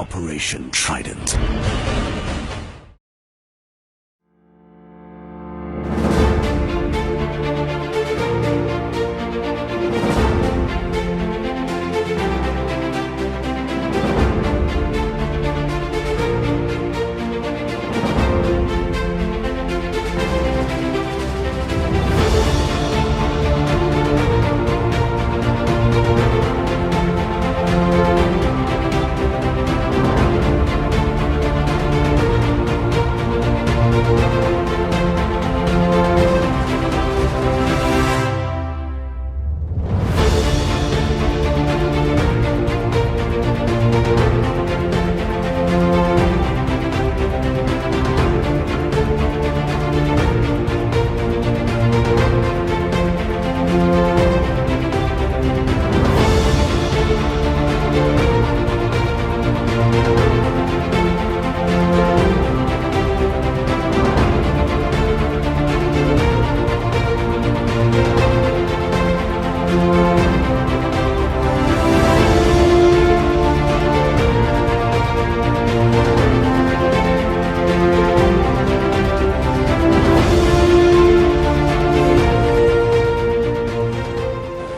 Operation Trident.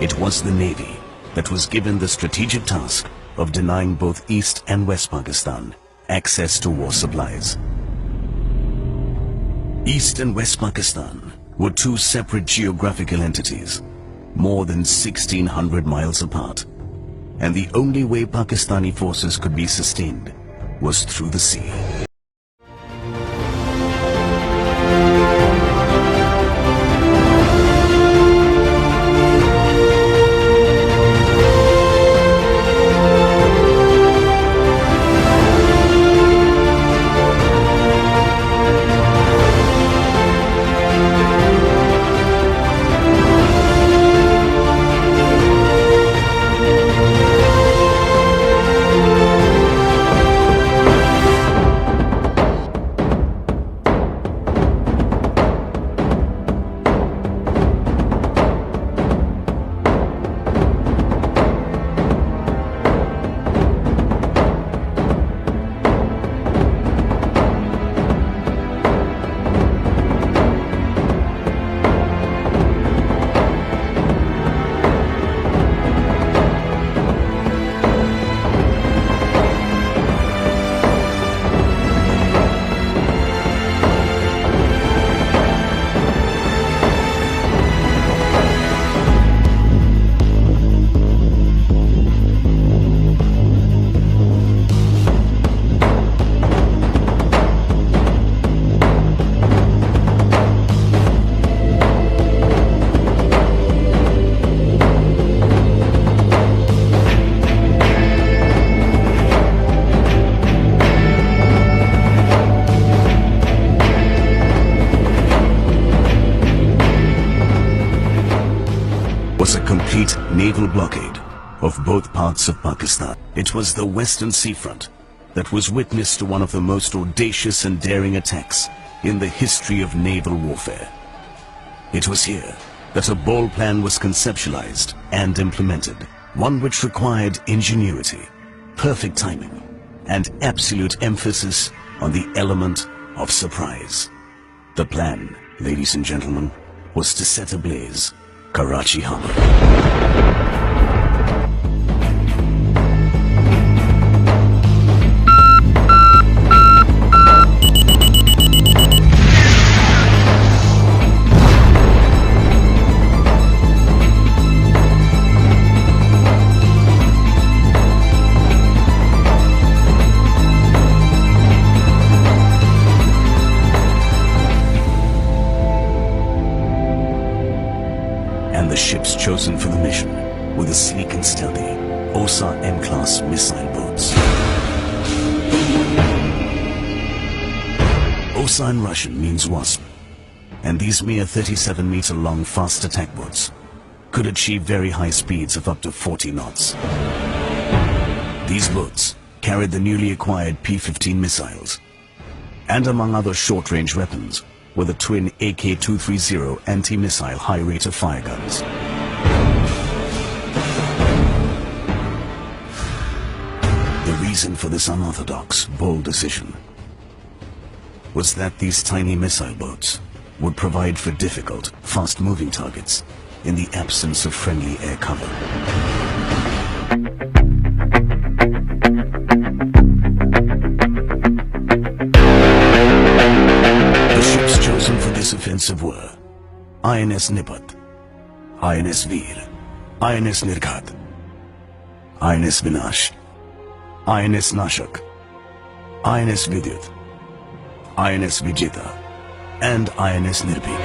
It was the Navy that was given the strategic task of denying both East and West Pakistan access to war supplies. East and West Pakistan were two separate geographical entities, more than 1,600 miles apart, and the only way Pakistani forces could be sustained was through the sea. Was a complete naval blockade of both parts of Pakistan. It was the Western Seafront that was witness to one of the most audacious and daring attacks in the history of naval warfare. It was here that a bold plan was conceptualized and implemented, one which required ingenuity, perfect timing, and absolute emphasis on the element of surprise. The plan, ladies and gentlemen, was to set ablaze Karachi Harbor. The ships chosen for the mission were the sleek and stealthy OSA M-class missile boats. OSA in Russian means wasp, and these mere 37-meter-long fast attack boats could achieve very high speeds of up to 40 knots. These boats carried the newly acquired P-15 missiles, and among other short-range weapons were the twin AK-230 anti-missile high-rate of fire guns. The reason for this unorthodox, bold decision was that these tiny missile boats would provide for difficult, fast-moving targets in the absence of friendly air cover. The ships chosen for this offensive were INS Nipat, INS Veer, INS Nirghat, INS Vinash, INS Nashak, INS Vidyut, INS Vijita, and INS Nirbhik.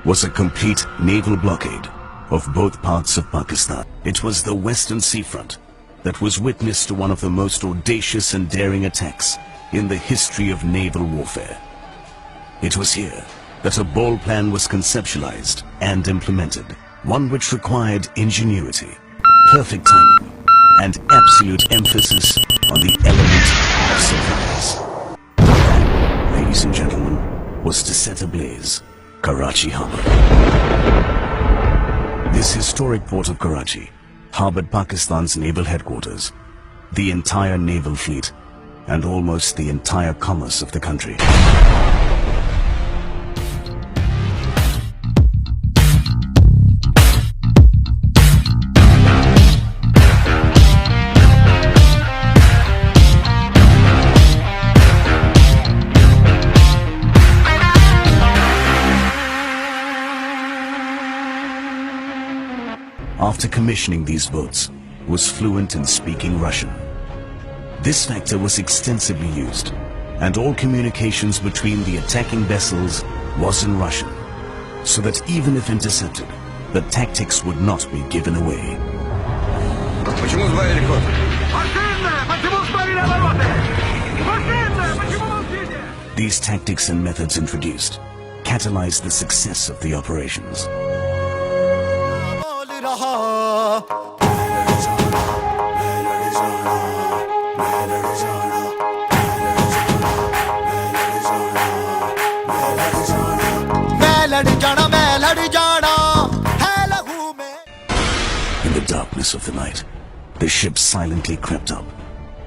Was a complete naval blockade of both parts of Pakistan. It was the Western Seafront that was witness to one of the most audacious and daring attacks in the history of naval warfare. It was here that a bold plan was conceptualized and implemented, one which required ingenuity, perfect timing, and absolute emphasis on the element of surprise. The plan, ladies and gentlemen, was to set ablaze Karachi Harbour. This historic port of Karachi harbored Pakistan's naval headquarters, the entire naval fleet, and almost the entire commerce of the country. After commissioning these boats, was fluent in speaking Russian. This factor was extensively used, and all communications between the attacking vessels was in Russian, so that even if intercepted, the tactics would not be given away. These tactics and methods introduced catalyzed the success of the operations. In the darkness of the night, the ship silently crept up,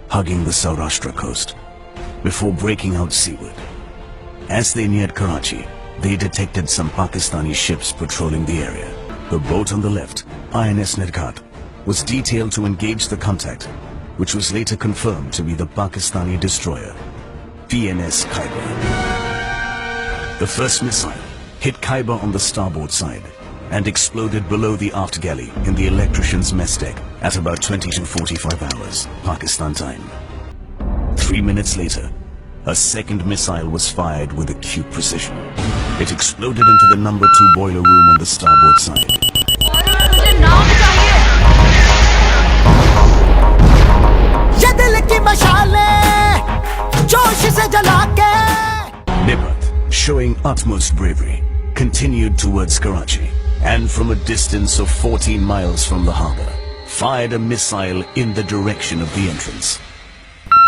hugging the Saurashtra coast, before breaking out seaward. As they neared Karachi, they detected some Pakistani ships patrolling the area. The boat on the left, INS Nirghat, was detailed to engage the contact, which was later confirmed to be the Pakistani destroyer, PNS Khyber. The first missile hit Khyber on the starboard side and exploded below the aft galley in the electrician's mess deck at about 20 to 45 hours, Pakistan time. 3 minutes later, a second missile was fired with acute precision. It exploded into the number 2 boiler room on the starboard side. Nipat, showing utmost bravery, continued towards Karachi, and from a distance of 14 miles from the harbor, fired a missile in the direction of the entrance.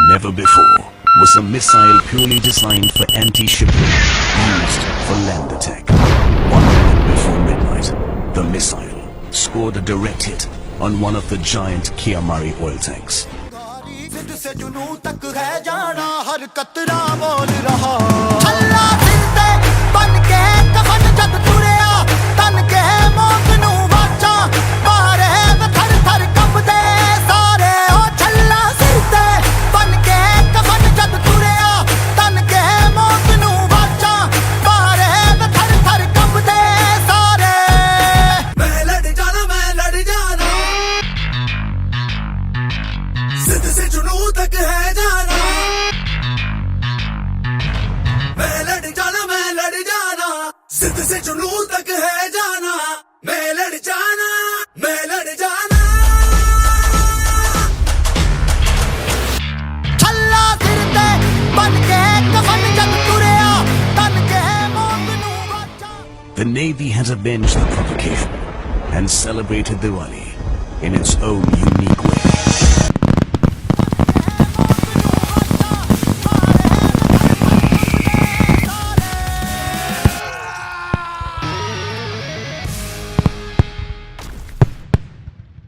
Never before was a missile purely designed for anti-shipping used for land attack. 1 minute before midnight, the missile scored a direct hit on one of the giant Kiamari oil tanks. The Navy had avenged the provocation and celebrated Diwali in its own unique